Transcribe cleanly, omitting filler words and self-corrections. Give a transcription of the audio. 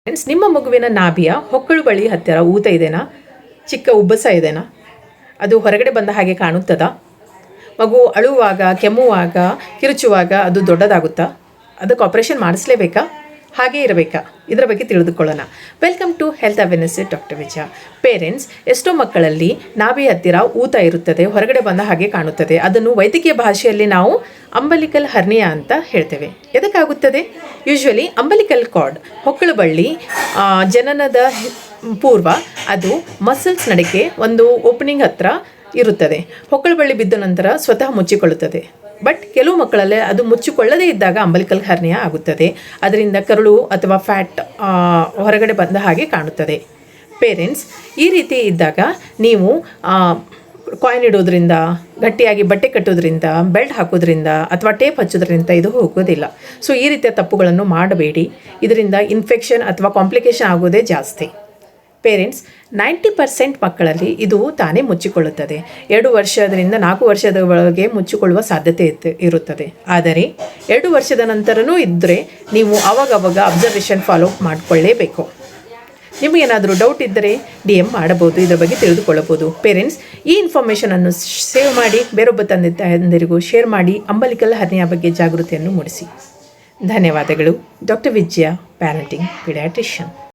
Friends, ನಿಮ್ಮ ಮಗುವಿನ ನಾಭಿಯ ಹೊಕ್ಕಳು ಬಳಿ ಹತ್ತಿರ ಊತ ಇದೆನಾ? ಚಿಕ್ಕ ಉಬ್ಬಸ ಇದೆನಾ? ಅದು ಹೊರಗಡೆ ಬಂದ ಹಾಗೆ ಕಾಣುತ್ತದಾ? ಮಗು ಅಳುವಾಗ, ಕೆಮ್ಮುವಾಗ, ಕಿರುಚುವಾಗ ಅದು ದೊಡ್ಡದಾಗುತ್ತಾ? ಅದಕ್ಕೆ ಆಪರೇಷನ್ ಮಾಡಿಸ್ಲೇಬೇಕಾ? ಹಾಗೇ ಇರಬೇಕಾ? ಇದರ ಬಗ್ಗೆ ತಿಳಿದುಕೊಳ್ಳೋಣ. Welcome to health awareness doctor Vijaya. Parents, ಎಷ್ಟೋ ಮಕ್ಕಳಲ್ಲಿ ನಾಭಿ ಹತ್ತಿರ ಊತ ಇರುತ್ತದೆ, ಹೊರಗಡೆ ಬಂದ ಹಾಗೆ ಕಾಣುತ್ತದೆ. ಅದನ್ನು ವೈದ್ಯಕೀಯ ಭಾಷೆಯಲ್ಲಿ ನಾವು ಅಂಬಲಿಕಲ್ ಹರ್ನಿಯಾ ಅಂತ ಹೇಳ್ತೇವೆ. ಎದಕ್ಕಾಗುತ್ತದೆ? ಯೂಶ್ವಲಿ ಅಂಬಲಿಕಲ್ ಕಾರ್ಡ್, ಹೊಕ್ಕಳು ಬಳ್ಳಿ ಜನನದ ಪೂರ್ವ ಅದು ಮಸಲ್ಸ್ ನಡಿಕೆ ಒಂದು ಓಪನಿಂಗ್ ಹತ್ರ ಇರುತ್ತದೆ. ಹೊಕ್ಕಳು ಬಳ್ಳಿ ಬಿದ್ದ ನಂತರ ಸ್ವತಃ ಮುಚ್ಚಿಕೊಳ್ಳುತ್ತದೆ. ಬಟ್ ಕೆಲವು ಮಕ್ಕಳಲ್ಲೇ ಅದು ಮುಚ್ಚಿಕೊಳ್ಳದೇ ಇದ್ದಾಗ ಅಂಬಲಿಕಲ್ ಹರ್ನಿಯಾ ಆಗುತ್ತದೆ. ಅದರಿಂದ ಕರುಳು ಅಥವಾ ಫ್ಯಾಟ್ ಹೊರಗಡೆ ಬಂದ ಹಾಗೆ ಕಾಣುತ್ತದೆ. ಪೇರೆಂಟ್ಸ್, ಈ ರೀತಿ ಇದ್ದಾಗ ನೀವು ಕಾಯಿನ್ ಇಡೋದ್ರಿಂದ, ಗಟ್ಟಿಯಾಗಿ ಬಟ್ಟೆ ಕಟ್ಟೋದ್ರಿಂದ, ಬೆಲ್ಟ್ ಹಾಕೋದ್ರಿಂದ ಅಥವಾ ಟೇಪ್ ಹಚ್ಚೋದ್ರಿಂದ ಇದು ಹೋಗೋದಿಲ್ಲ. ಸೊ ಈ ರೀತಿಯ ತಪ್ಪುಗಳನ್ನು ಮಾಡಬೇಡಿ. ಇದರಿಂದ ಇನ್ಫೆಕ್ಷನ್ ಅಥವಾ ಕಾಂಪ್ಲಿಕೇಶನ್ ಆಗೋದೇ ಜಾಸ್ತಿ. ಪೇರೆಂಟ್ಸ್, 90% ಮಕ್ಕಳಲ್ಲಿ ಇದು ತಾನೇ ಮುಚ್ಚಿಕೊಳ್ಳುತ್ತದೆ. 2 ವರ್ಷದಿಂದ 4 ವರ್ಷದ ಒಳಗೆ ಮುಚ್ಚಿಕೊಳ್ಳುವ ಸಾಧ್ಯತೆ ಇರುತ್ತದೆ. ಆದರೆ 2 ವರ್ಷದ ನಂತರನೂ ಇದ್ದರೆ ನೀವು ಆವಾಗವಾಗ ಅಬ್ಸರ್ವೇಷನ್ ಫಾಲೋ ಮಾಡಿಕೊಳ್ಳೇಬೇಕು. ನಿಮಗೇನಾದರೂ ಡೌಟ್ ಇದ್ದರೆ DM ಮಾಡಬಹುದು, ಇದರ ಬಗ್ಗೆ ತಿಳಿದುಕೊಳ್ಳಬಹುದು. ಪೇರೆಂಟ್ಸ್, ಈ ಇನ್ಫಾರ್ಮೇಷನನ್ನು ಸೇವ್ ಮಾಡಿ ಬೇರೊಬ್ಬ ತಂದೆ ತಾಯಂದಿರಿಗೂ ಶೇರ್ ಮಾಡಿ ಅಂಬಲಿಕಲ್ ಹರ್ನಿಯಾ ಬಗ್ಗೆ ಜಾಗೃತಿಯನ್ನು ಮೂಡಿಸಿ. ಧನ್ಯವಾದಗಳು. ಡಾಕ್ಟರ್ ವಿಜಯ, ಪ್ಯಾರೆಂಟಿಂಗ್ ಪೀಡಿಯಾಟ್ರಿಷಿಯನ್.